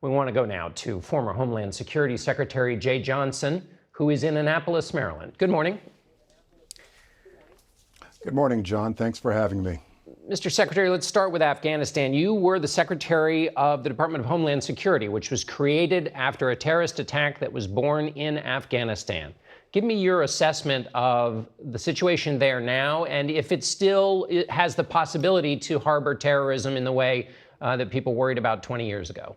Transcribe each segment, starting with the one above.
We want to go now to former Homeland Security Secretary Jeh Johnson, who is in Annapolis, Maryland. Good morning. Good morning, John. Thanks for having me. Mr. Secretary, let's start with Afghanistan. You were the Secretary of the Department of Homeland Security, which was created after a terrorist attack that was born in Afghanistan. Give me your assessment of the situation there now, and if it still has the possibility to harbor terrorism in the way that people worried about 20 years ago.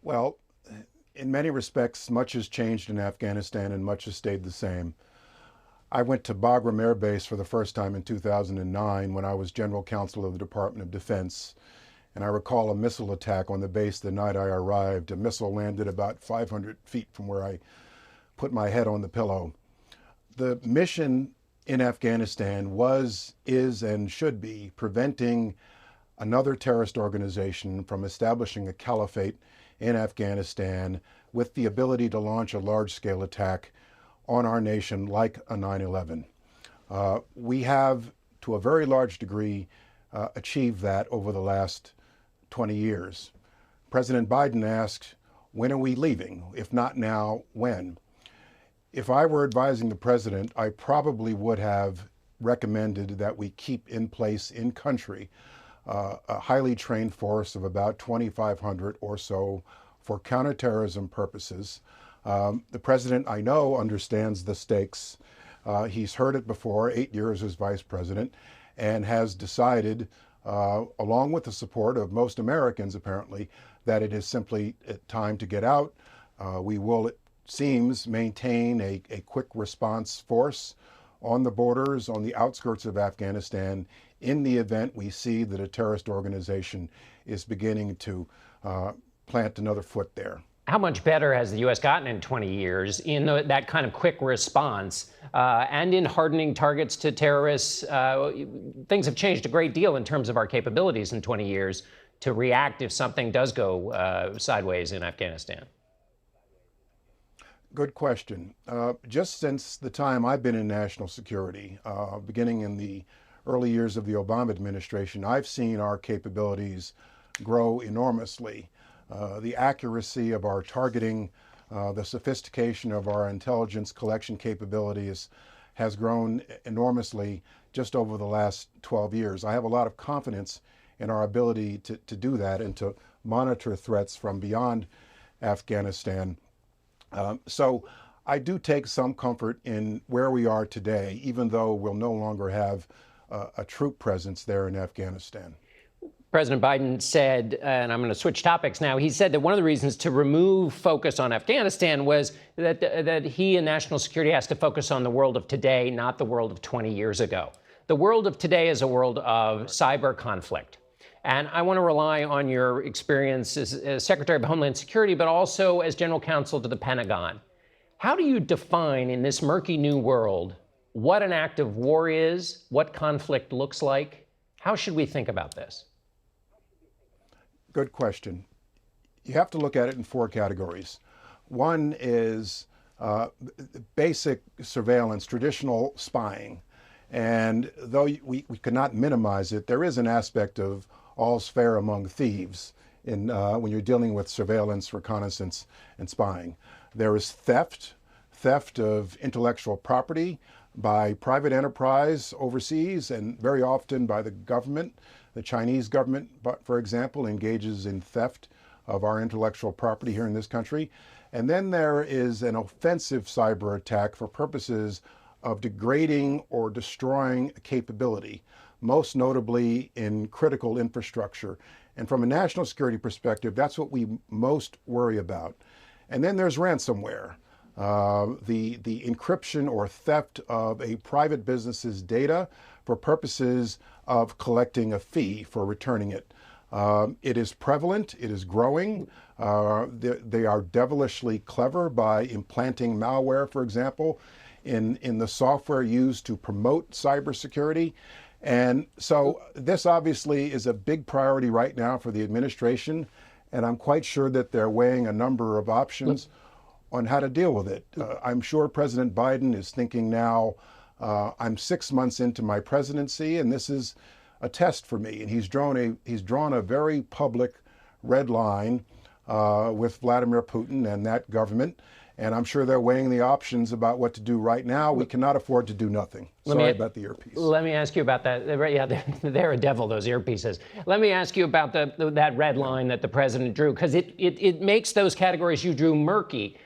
Well, in many respects, much has changed in Afghanistan and much has stayed the same. I went to Bagram Air Base for the first time in 2009 when I was General Counsel of the Department of Defense. And I recall a missile attack on the base the night I arrived. A missile landed about 500 feet from where I put my head on the pillow. The mission in Afghanistan was, is, and should be preventing another terrorist organization from establishing a caliphate in Afghanistan with the ability to launch a large-scale attack on our nation like a 9/11. We have, to a very large degree, achieved that over the last 20 years. President Biden asked, when are we leaving? If not now, when? If I were advising the president, I probably would have recommended that we keep in place in country a highly trained force of about 2,500 or so for counterterrorism purposes. The president, I know, understands the stakes. He's heard it before, 8 years as vice president, and has decided, along with the support of most Americans apparently, that it is simply time to get out. We will, it seems, maintain a quick response force on the borders, on the outskirts of Afghanistan, in the event we see that a terrorist organization is beginning to plant another foot there. How much better has the U.S. gotten in 20 years in that kind of quick response and in hardening targets to terrorists? Things have changed a great deal in terms of our capabilities in 20 years to react if something does go sideways in Afghanistan. Good question. Just since the time I've been in national security, beginning in the early years of the Obama administration, I've seen our capabilities grow enormously. The accuracy of our targeting, the sophistication of our intelligence collection capabilities has grown enormously just over the last 12 years. I have a lot of confidence in our ability to do that and to monitor threats from beyond Afghanistan. So I do take some comfort in where we are today, even though we'll no longer have a troop presence there in Afghanistan. President Biden said, and I'm going to switch topics now, he said that one of the reasons to remove focus on Afghanistan was that he and national security has to focus on the world of today, not the world of 20 years ago. The world of today is a world of cyber conflict. And I want to rely on your experience as Secretary of Homeland Security, but also as General Counsel to the Pentagon. How do you define in this murky new world what an act of war is, what conflict looks like? How should we think about this? Good question. You have to look at it in four categories. One is basic surveillance, traditional spying. And though we cannot minimize it, there is an aspect of all's fair among thieves when you're dealing with surveillance, reconnaissance, and spying. There is theft of intellectual property by private enterprise overseas and very often by the government. The Chinese government, for example, engages in theft of our intellectual property here in this country. And then there is an offensive cyber attack for purposes of degrading or destroying capability, most notably in critical infrastructure. And from a national security perspective, that's what we most worry about. And then there's ransomware, the encryption or theft of a private business's data for purposes of collecting a fee for returning it. It is prevalent, it is growing. They are devilishly clever by implanting malware, for example, in the software used to promote cybersecurity. And so this obviously is a big priority right now for the administration, and I'm quite sure that they're weighing a number of options on how to deal with it. I'm sure President Biden is thinking now, I'm 6 months into my presidency, and this is a test for me. And he's drawn a very public red line with Vladimir Putin and that government. And I'm sure they're weighing the options about what to do right now. We cannot afford to do nothing. Sorry about the earpiece. Let me ask you about that. Yeah, they're a devil, those earpieces. Let me ask you about that red line that the president drew, because it makes those categories you drew murky.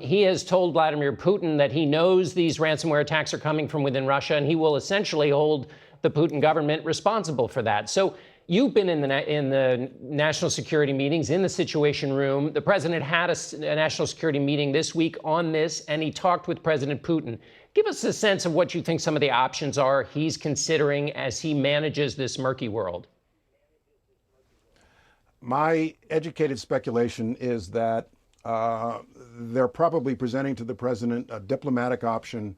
He has told Vladimir Putin that he knows these ransomware attacks are coming from within Russia, and he will essentially hold the Putin government responsible for that. So you've been in the national security meetings, in the Situation Room. The president had a national security meeting this week on this, and he talked with President Putin. Give us a sense of what you think some of the options are he's considering as he manages this murky world. My educated speculation is that they're probably presenting to the president a diplomatic option,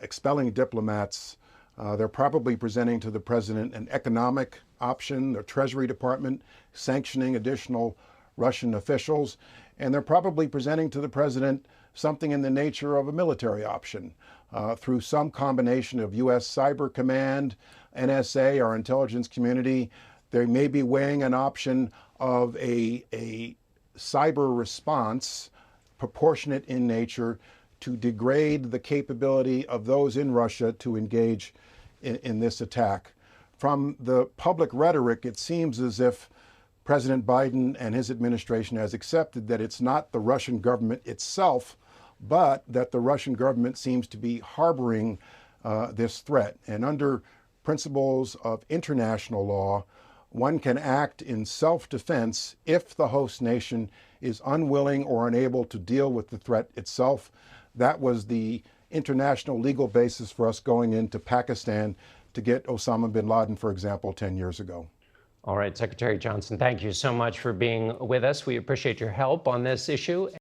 expelling diplomats. They're probably presenting to the president an economic option, the Treasury Department sanctioning additional Russian officials, and they're probably presenting to the president something in the nature of a military option through some combination of U.S. Cyber Command, NSA, our intelligence community. They may be weighing an option of a cyber response proportionate in nature to degrade the capability of those in Russia to engage in this attack. From the public rhetoric, it seems as if President Biden and his administration has accepted that it's not the Russian government itself, but that the Russian government seems to be harboring this threat. And under principles of international law, one can act in self-defense if the host nation is unwilling or unable to deal with the threat itself. That was the international legal basis for us going into Pakistan to get Osama bin Laden, for example, 10 years ago. All right, Secretary Johnson, thank you so much for being with us. We appreciate your help on this issue.